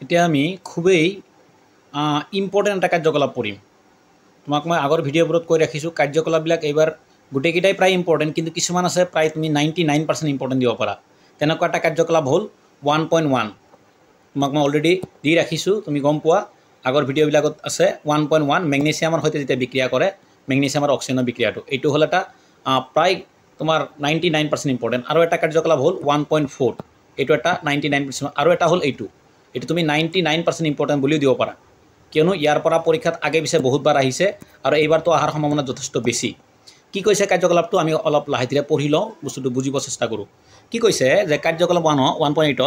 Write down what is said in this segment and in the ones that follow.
এতিয়া আমি খুবেই ইম্পৰ্টেণ্ট এটা কাৰ্যকলাপ কৰিম। তোমাক মই আগৰ ভিডিঅ'বোৰত কৈ ৰাখিছোঁ কাৰ্যকলাপবিলাক এইবাৰ গোটেইকেইটাই প্ৰায় ইম্পৰ্টেণ্ট, কিন্তু কিছুমান আছে প্ৰায় তুমি 99% ইম্পৰ্টেণ্ট দিব পাৰা। তেনেকুৱা এটা কাৰ্যকলাপ হ'ল 1.1। তোমাক মই অলৰেডি দি ৰাখিছোঁ, তুমি গম পোৱা আগৰ ভিডিঅ'বিলাকত আছে। 1.1 মেগনেছিয়ামৰ সৈতে যেতিয়া বিক্ৰিয়া কৰে, মেগনেছিয়াম আৰু অক্সিজেনৰ বিক্ৰিয়াটো, এইটো হ'ল এটা প্ৰায় তোমাৰ 99% ইম্পৰ্টেণ্ট। আৰু এটা কাৰ্যকলাপ হ'ল 1.4, এইটো এটা 99%। আৰু এটা হ'ল এইটো তুমি 99% ইম্পৰ্টেণ্ট বুলিও দিব পাৰা, কিয়নো ইয়াৰ পৰা পৰীক্ষাত আগে পিছে বহুতবাৰ আহিছে আৰু এইবাৰতো অহাৰ সম্ভাৱনা যথেষ্ট বেছি। কি কৈছে কাৰ্যকলাপটো আমি অলপ লাহে ধীৰে পঢ়ি লওঁ, বস্তুটো বুজিব চেষ্টা কৰোঁ। কি কৈছে যে কাৰ্যকলাপ 1.8ত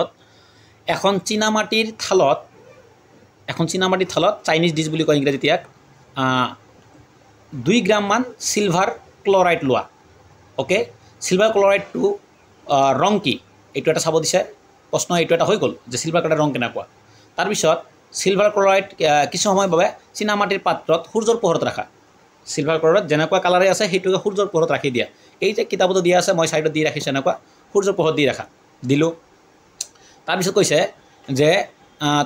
এখন চীনামাটিৰ থালত চাইনিজ ডিছ বুলি কয় ইংৰাজীত ইয়াক, 2 গ্ৰামমান চিলভাৰ ক্লৰাইড লোৱা। অ'কে, চিলভাৰ ক্লৰাইডটো ৰং কি এইটো এটা চাব দিছে প্ৰশ্ন। এইটো এটা হৈ গ'ল যে চিলভাৰ ক্লৰাইডৰ ৰং কেনেকুৱা। তাৰপিছত চিলভাৰ ক্লৰাইড কিছু সময়ৰ বাবে চীনামাটিৰ পাত্ৰত সূৰ্যৰ পোহৰত ৰাখা। চিলভাৰ ক্লৰাইড যেনেকুৱা কালাৰে আছে সেইটোকে সূৰ্যৰ পোহৰত ৰাখি দিয়া। এই যে কিতাপতো দিয়া আছে, মই ছাইডত দি ৰাখিছোঁ, এনেকুৱা সূৰ্যৰ পোহৰত দি ৰাখা, দিলোঁ। তাৰপিছত কৈছে যে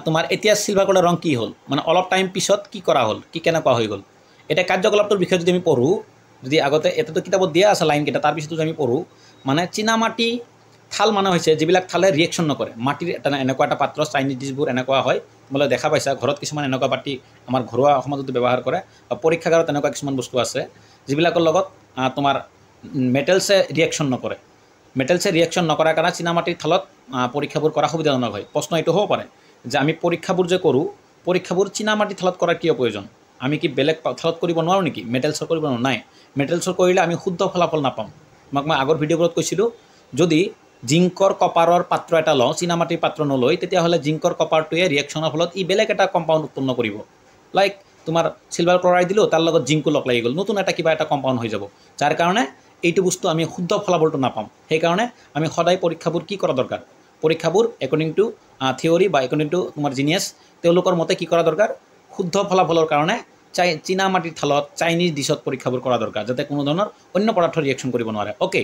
তোমাৰ এতিয়া চিলভাৰ ক্লৰাইডৰ ৰং কি হ'ল, মানে অলপ টাইম পিছত কি কৰা হ'ল, কি কেনেকুৱা হৈ গ'ল। এতিয়া কাৰ্যকলাপটোৰ বিষয়ে যদি আমি পঢ়োঁ, যদি আগতে এটাতো কিতাপত দিয়া আছে লাইনকেইটা, তাৰপিছতো যদি আমি পঢ়োঁ, মানে চীনামাটি থাল মানে হৈছে যিবিলাক থালে ৰিয়েকশ্যন নকৰে। মাটিৰ এনেকুৱা এটা পাত্ৰ, চাইনিজ ডিছবোৰ এনেকুৱা হয়, তোমালোকে দেখা পাইছা ঘৰত কিছুমান এনেকুৱা পাতি আমাৰ ঘৰুৱা সমাজতো ব্যৱহাৰ কৰে, বা পৰীক্ষাগাৰত এনেকুৱা কিছুমান বস্তু আছে যিবিলাকৰ লগত তোমাৰ মেটেলছে ৰিয়েকশ্যন নকৰে। মেটেলছে ৰিয়েকশ্যন নকৰাৰ কাৰণে চীনামাটিৰ থালত পৰীক্ষাবোৰ কৰা সুবিধাজনক হয়। প্ৰশ্ন এইটো হ'ব পাৰে যে আমি পৰীক্ষাবোৰ যে কৰোঁ, পৰীক্ষাবোৰ চীনামাটিৰ থালত কৰাৰ কিয় প্ৰয়োজন? আমি কি বেলেগ থালত কৰিব নোৱাৰোঁ নেকি? মেটেলছৰ কৰিব নোৱাৰোঁ? নাই, মেটেলছৰ কৰিলে আমি শুদ্ধ ফলাফল নাপাম। তোমাক মই আগৰ ভিডিঅ'বোৰত কৈছিলোঁ, যদি জিংকৰ কপাৰৰ পাত্ৰ এটা লওঁ, চীনামাটিৰ পাত্ৰ নলৈ, তেতিয়াহ'লে জিংকৰ কপাৰটোৱে ৰিয়েকশ্যনৰ ফলত ই বেলেগ এটা কম্পাউণ্ড উৎপন্ন কৰিব। লাইক তোমাৰ চিলভাৰ ক্লৰাইড দিলোঁ, তাৰ লগত জিংকো লগ লাগি গ'ল, নতুন এটা কিবা এটা কম্পাউণ্ড হৈ যাব, যাৰ কাৰণে এইটো বস্তু আমি শুদ্ধ ফলাফলটো নাপাম। সেইকাৰণে আমি সদায় পৰীক্ষাবোৰ কি কৰা দৰকাৰ, পৰীক্ষাবোৰ একৰ্ডিং টু থিয়ৰী বা একৰ্ডিং টু তোমাৰ জিনিয়াছ, তেওঁলোকৰ মতে কি কৰা দৰকাৰ, শুদ্ধ ফলাফলৰ কাৰণে চীনামাটিৰ থালত চাইনিজ ডিছত পৰীক্ষাবোৰ কৰা দৰকাৰ, যাতে কোনো ধৰণৰ অন্য পদাৰ্থ ৰিয়েকশ্যন কৰিব নোৱাৰে। অ'কে,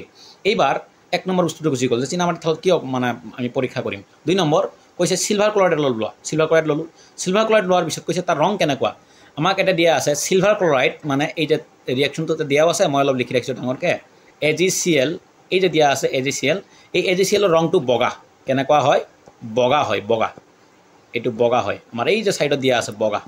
এইবাৰ 1 নম্বৰ বস্তুটো গুচি গ'ল যে চীনামাটিৰ থালত কিয় মানে আমি পৰীক্ষা কৰিম। 2 নম্বৰ কৈছে চিলভাৰ ক্লৰাইড লোৱা। চিলভাৰ ক্লৰাইড ল'লোঁ। চিলভাৰ ক্লৰাইড লোৱাৰ পিছত কৈছে তাৰ ৰং কেনেকুৱা। আমাক এটা দিয়া আছে চিলভাৰ ক্লৰাইড, মানে এই যে ৰিয়েকশ্যনটো দিয়াও আছে, মই অলপ লিখি ৰাখিছোঁ ডাঙৰকৈ, AgCl, এই যে দিয়া আছে AgCl, এই AgClৰ ৰংটো বগা। কেনেকুৱা হয়? বগা হয়, বগা। এইটো বগা হয়, আমাৰ এই যে ছাইডত দিয়া আছে বগা।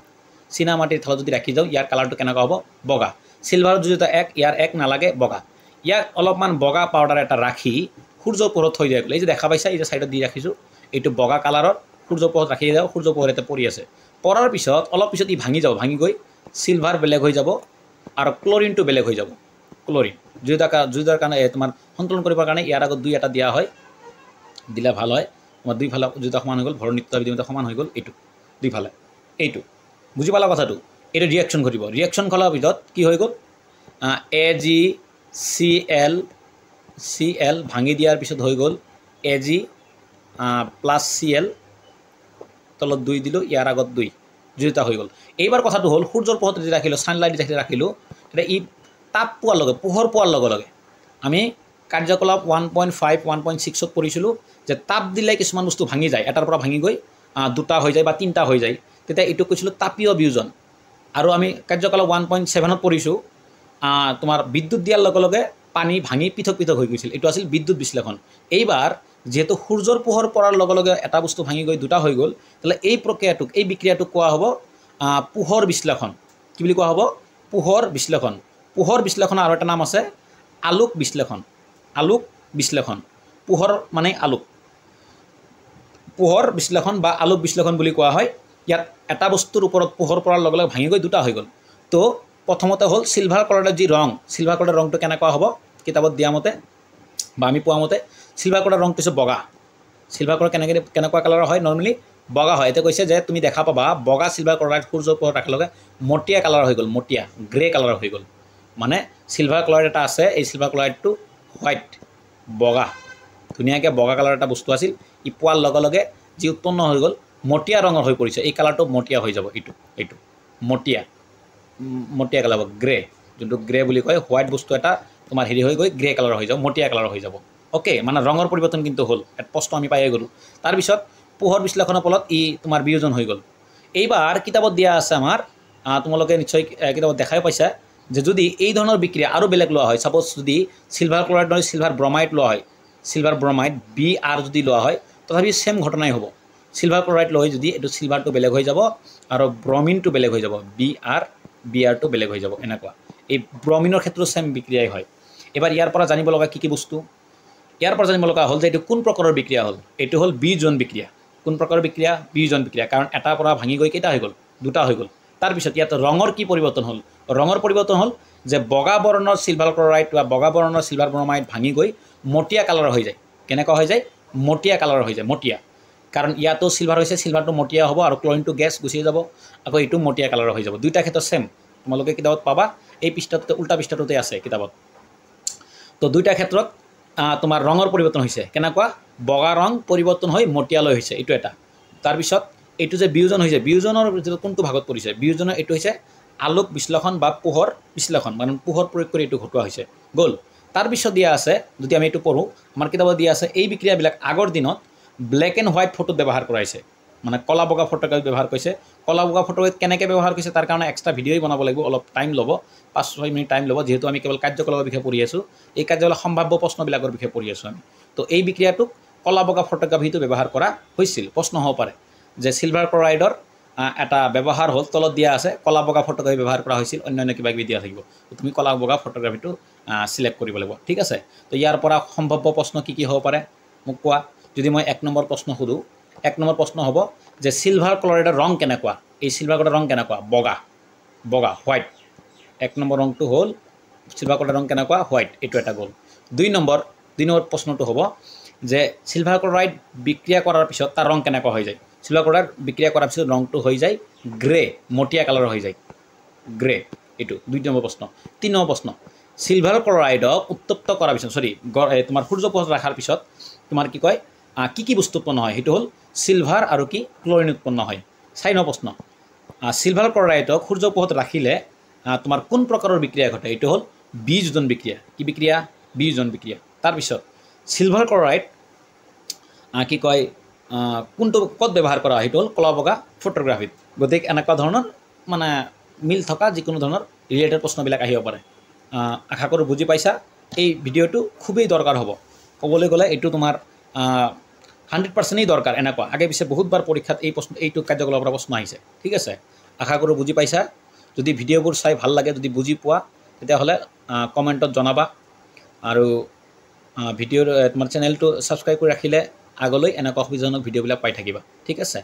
চীনামাটিৰ থালত যদি ৰাখি যাওঁ, ইয়াৰ কালাৰটো কেনেকুৱা হ'ব? বগা। চিলভাৰৰ যদি ইয়াৰ এক নালাগে, বগা। ইয়াক অলপমান বগা পাউডাৰ এটা ৰাখি সূৰ্যৰ পোহৰত থৈ দিয়া গ'ল। এই যে দেখা পাইছা, এই যে ছাইডত দি ৰাখিছোঁ, এইটো বগা কালাৰৰ সূৰ্যৰ পোহৰত ৰাখি যাওঁ, সূৰ্যৰ পোহৰ ইয়াতে পৰি আছে। পৰাৰ পিছত অলপ পিছত ই ভাঙি যাব, ভাঙি গৈ চিলভাৰ বেলেগ হৈ যাব আৰু ক্লৰিনটো বেলেগ হৈ যাব। ক্লৰিন দুয়োটাৰ কাৰণে তোমাৰ সন্তুলন কৰিবৰ কাৰণে ইয়াৰ আগত 2 এটা দিয়া হয়, দিলে ভাল হয়। তোমাৰ দুইফালে দুয়োটা সমান হৈ গ'ল, ভৰ নিত্য বিধিমতে সমান হৈ গ'ল। এইটো দুইফালে, এইটো বুজি পালা কথাটো। এইটো ৰিয়েকশ্যন ঘটিব। ৰিয়েকশ্যন কৰাৰ পিছত কি হৈ গ'ল, AgCl ভাঙি দিয়াৰ পিছত হৈ গ'ল Ag + Cl, তলত 2 দিলোঁ, ইয়াৰ আগত 2, দুয়োটা হৈ গ'ল। এইবাৰ কথাটো হ'ল সূৰ্যৰ পোহৰত যদি ৰাখিলোঁ, ছানলাইট যদি ৰাখিলোঁ, তেতিয়া ই তাপ পোৱাৰ লগে, পোহৰ পোৱাৰ লগে লগে, আমি কাৰ্যকলাপ 1.5, 1.6ত পঢ়িছিলোঁ যে তাপ দিলে কিছুমান বস্তু ভাঙি যায়, এটাৰ পৰা ভাঙি গৈ 2টা হৈ যায় বা 3টা হৈ যায়, তেতিয়া এইটো কৈছিলোঁ তাপীয় বিয়োজন। আৰু আমি কাৰ্যকলাপ 1.7ত পঢ়িছোঁ, তোমাৰ বিদ্যুৎ দিয়াৰ লগে লগে পানী ভাঙি পৃথক পৃথক হৈ গৈছিল, এইটো আছিল বিদ্যুৎ বিশ্লেষণ। এইবাৰ যিহেতু সূৰ্যৰ পোহৰ পৰাৰ লগে লগে এটা বস্তু ভাঙি গৈ 2টা হৈ গ'ল, তাহলে এই প্ৰক্ৰিয়াটোক, এই বিক্ৰিয়াটোক কোৱা হ'ব পোহৰ বিশ্লেষণ। কি বুলি কোৱা হ'ব? পোহৰ বিশ্লেষণ। পোহৰ বিশ্লেষণৰ আৰু এটা নাম আছে আলোক বিশ্লেষণ। আলোক বিশ্লেষণ, পোহৰ মানে আলোক, পোহৰ বিশ্লেষণ বা আলোক বিশ্লেষণ বুলি কোৱা হয়। ইয়াত এটা বস্তুৰ ওপৰত পোহৰ পৰাৰ লগে লগে ভাঙি গৈ 2টা হৈ গ'ল। তো প্ৰথমতে হ'ল চিলভাৰ ক্লৰাইডৰ যি ৰং, চিলভাৰ ক্লৰাইডৰ ৰংটো কেনেকুৱা হ'ব, কিতাপত দিয়া মতে বা আমি পোৱা মতে চিলভাৰ ক্লৰাইডৰ ৰংটো হৈছে বগা। চিলভাৰ ক্লৰাইড কেনেকুৱা কালাৰৰ হয়? নৰ্মেলি বগা হয়। এতিয়া কৈছে যে তুমি দেখা পাবা বগা চিলভাৰ ক্লৰাইড সূৰ্যৰ পোহৰত ৰাখাৰ লগে মটীয়া কালাৰ হৈ গ'ল, মটীয়া গ্ৰে কালাৰ হৈ গ'ল। মানে চিলভাৰ ক্লৰাইড এটা আছে, এই চিলভাৰ ক্লৰাইডটো হোৱাইট, বগা, ধুনীয়াকৈ বগা কালাৰ এটা বস্তু আছিল, ই পোৱাৰ লগে লগে যি উৎপন্ন হৈ গ'ল মটীয়া ৰঙৰ হৈ পৰিছে। এই কালাৰটো মটীয়া হৈ যাব, এইটো মটীয়া কালাৰ হ'ব, গ্ৰে, যোনটো গ্ৰে বুলি কয়। হোৱাইট বস্তু এটা তোমাৰ হেৰি হৈ গৈ গ্ৰে কালাৰ হৈ যাব, মটীয়া কালাৰ হৈ যাব। অ'কে, মানে ৰঙৰ পৰিৱৰ্তন কিন্তু হ'ল, প্ৰশ্ন আমি পায়ে গ'লোঁ। তাৰপিছত পোহৰ বিশ্লেষণৰ ফলত ই তোমাৰ বিয়োজন হৈ গ'ল। এইবাৰ কিতাপত দিয়া আছে আমাৰ, তোমালোকে নিশ্চয় কিতাপত দেখাই পাইছা যে যদি এই ধৰণৰ বিক্ৰিয়া আৰু বেলেগ লোৱা হয়, ছাপ'জ যদি চিলভাৰ ক্লৰাইড নহয় চিলভাৰ ব্ৰমাইড লোৱা হয়, চিলভাৰ ব্ৰমাইড Br যদি লোৱা হয় তথাপি সেম ঘটনাই হ'ব। চিলভাৰ ক্লৰাইড লৈ যদি এইটো চিলভাৰটো বেলেগ হৈ যাব আৰু ব্ৰমিনটো বেলেগ হৈ যাব, Brটো বেলেগ হৈ যাব এনেকুৱা। এই ব্ৰমিনৰ ক্ষেত্ৰত সেম বিক্ৰিয়াই হয়। এবাৰ ইয়াৰ পৰা জানিব লগা কি বস্তু, ইয়াৰ পৰা জানিব লগা হ'ল যে এইটো কোন প্ৰকাৰৰ বিক্ৰিয়া হ'ল। এইটো হ'ল বিয়োজন বিক্ৰিয়া। কোন প্ৰকাৰৰ বিক্ৰিয়া? বিয়োজন বিক্ৰিয়া। কাৰণ এটাৰ পৰা ভাঙি গৈ কেইটা হৈ গ'ল? দুটা হৈ গ'ল। তাৰপিছত ইয়াত ৰঙৰ কি পৰিৱৰ্তন হ'ল? ৰঙৰ পৰিৱৰ্তন হ'ল যে বগা বৰণৰ চিলভাৰ ক্লৰাইড বা বগা বৰণৰ চিলভাৰ ব্ৰমাইড ভাঙি গৈ মটীয়া কালাৰৰ হৈ যায়। কেনেকুৱা হৈ যায়? মটীয়া কালাৰৰ হৈ যায়, মটীয়া। কাৰণ ইয়াতো চিলভাৰ হৈছে, চিলভাৰটো মটীয়া হ'ব আৰু ক্লৰিনটো গেছ গুচি যাব, আকৌ এইটো মটীয়া কালাৰৰ হৈ যাব। দুইটা ক্ষেত্ৰত সেম, তোমালোকে কিতাপত পাবা, এই পৃষ্ঠাটোতে উল্টা পৃষ্ঠাটোতে আছে কিতাপত। তো দুইটা ক্ষেত্ৰত তোমাৰ ৰঙৰ পৰিৱৰ্তন হৈছে। কেনেকুৱা? বগা ৰং পৰিৱৰ্তন হৈ মটীয়ালৈ হৈছে, এইটো এটা। তাৰপিছত এইটো যে বিয়োজন হৈছে, বিয়োজনৰ কোনটো ভাগত পৰিছে? বিয়োজনৰ এইটো হৈছে আলোক বিশ্লেষণ বা পোহৰ বিশ্লেষণ, মানে পোহৰ প্ৰয়োগ কৰি এইটো ঘটোৱা হৈছে। গ'ল। তাৰপিছত দিয়া আছে, যদি আমি এইটো পঢ়োঁ, আমাৰ কিতাপত দিয়া আছে এই বিক্ৰিয়াবিলাক আগৰ দিনত ব্লেক এণ্ড হোৱাইট ফটোত ব্যৱহাৰ কৰাইছে, মানে কলা বগা ফটোগ্ৰাফীত ব্যৱহাৰ কৰিছে। কলা বগা ফটোগ্ৰাফীত কেনেকৈ ব্যৱহাৰ কৰিছে তাৰ কাৰণে এক্সট্ৰা ভিডিঅ'ই বনাব লাগিব, অলপ টাইম ল'ব, 5-6 মিনিট টাইম ল'ব, যিহেতু আমি কেৱল কাৰ্যকলাপৰ বিষয়ে পঢ়ি আছোঁ। এই কাৰ্যকলাপ সম্ভাৱ্য প্ৰশ্নবিলাকৰ বিষয়ে পঢ়ি আছোঁ আমি। তো এই বিক্ৰিয়াটোক কলা বগা ফটোগ্ৰাফীটো ব্যৱহাৰ কৰা হৈছিল। প্ৰশ্ন হ'ব পাৰে যে চিলভাৰ ক্লৰাইডৰ এটা ব্যৱহাৰ হ'ল, তলত দিয়া আছে কলা বগা ফটোগ্ৰাফী ব্যৱহাৰ কৰা হৈছিল, অন্যান্য কিবা কিবি দিয়া থাকিব। তুমি কলা বগা ফটোগ্ৰাফীটো চিলেক্ট কৰিব লাগিব, ঠিক আছে। তো ইয়াৰ পৰা সম্ভাৱ্য প্ৰশ্ন কি কি হ'ব পাৰে মোক কোৱা। যদি মই 1 নম্বৰ প্ৰশ্ন সোধোঁ, 1 নম্বৰ প্ৰশ্ন হ'ব যে চিলভাৰ ক্লৰাইডৰ ৰং কেনেকুৱা? এই চিলভাৰ ক্লৰাইডৰ ৰং কেনেকুৱা? বগা, বগা, হোৱাইট। 1 নম্বৰ ৰংটো হ'ল চিলভাৰ ক্লৰাইডৰ ৰং কেনেকুৱা? হোৱাইট, এইটো এটা গ'ল। 2 নম্বৰ প্ৰশ্নটো হ'ব যে চিলভাৰ ক্লৰাইড বিক্ৰিয়া কৰাৰ পিছত তাৰ ৰং কেনেকুৱা হৈ যায়? চিলভাৰ ক্লৰাইড বিক্ৰিয়া কৰাৰ পিছত ৰংটো হৈ যায় গ্ৰে, মটীয়া কালাৰৰ হৈ যায়, গ্ৰে। এইটো 2 নম্বৰ প্ৰশ্ন। 3 নম্বৰ প্ৰশ্ন, চিলভাৰ ক্লৰাইডক উত্তপ্ত কৰাৰ পিছত, তোমাৰ সূৰ্য পোহৰত ৰখাৰ পিছত তোমাৰ কি কয়, কি বস্তু উৎপন্ন হয়? সেইটো হ'ল চিলভাৰ আৰু কি ক্লৰিন উৎপন্ন হয়। 4 নম্বৰ প্ৰশ্ন, চিলভাৰ ক্লৰাইডক সূৰ্য পোহৰত ৰাখিলে তোমাৰ কোন প্ৰকাৰৰ বিক্ৰিয়া ঘটে? এইটো হ'ল বিয়োজন বিক্ৰিয়া। কি বিক্ৰিয়া? বিয়োজন বিক্ৰিয়া। তাৰপিছত চিলভাৰ ক্লৰাইড কি কয় কোনটো ক'ত ব্যৱহাৰ কৰা হয়? সেইটো হ'ল কলা বগা ফটোগ্ৰাফীত। গতিকে এনেকুৱা ধৰণৰ মানে মিল থকা যিকোনো ধৰণৰ ৰিলেটেড প্ৰশ্নবিলাক আহিব পাৰে। আশা কৰোঁ বুজি পাইছা। এই ভিডিঅ'টো খুবেই দৰকাৰ হ'ব। ক'বলৈ গ'লে এইটো তোমাৰ 100%ই দৰকাৰ। এনেকুৱা আগে পিছে বহুতবাৰ পৰীক্ষাত এইটো কাৰ্যকলাপৰ পৰা প্ৰশ্ন আহিছে, ঠিক আছে। আশা কৰোঁ বুজি পাইছা। যদি ভিডিঅ'বোৰ চাই ভাল লাগে, যদি বুজি পোৱা, তেতিয়াহ'লে কমেণ্টত জনাবা। আৰু ভিডিঅ'ৰ তোমাৰ চেনেলটো ছাবস্ক্ৰাইব কৰি ৰাখিলে আগলৈ এনেকুৱা সুবিধাজনক ভিডিঅ'বিলাক পাই থাকিবা, ঠিক আছে।